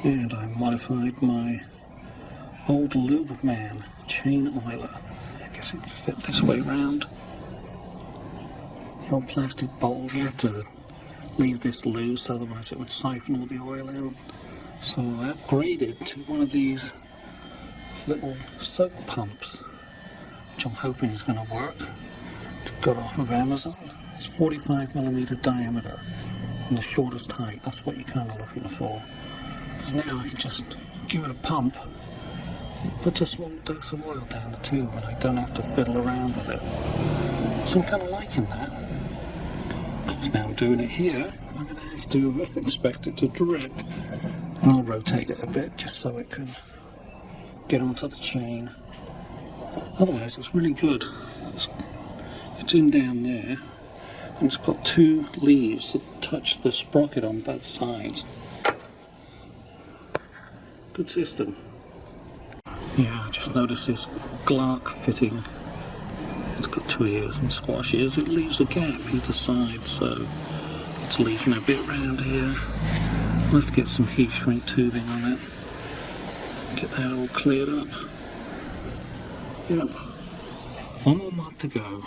And I modified my old Loobman chain oiler. I guess it fit this way round. The old plastic bowl, you have to leave this loose, otherwise it would siphon all the oil out. So I upgraded to one of these little soap pumps, which I'm hoping is going to work. Got off of Amazon. It's 45mm diameter and the shortest height. That's what you're kind of looking for. Because now I can just give it a pump. It puts a small dose of oil down the tube and I don't have to fiddle around with it. So I'm kind of liking that. Because now I'm doing it here, I'm going to have to expect it to drip. And I'll rotate it a bit just so it can get onto the chain. Otherwise it's really good. It's in down there, and it's got two leaves that touch the sprocket on both sides. Good system. Yeah, I just noticed this Glark fitting. It's got two ears and squash ears. It leaves a gap either side, so it's leaving a bit round here. I'll have to get some heat shrink tubing on it. Get that all cleared up. Yep. One more mod to go.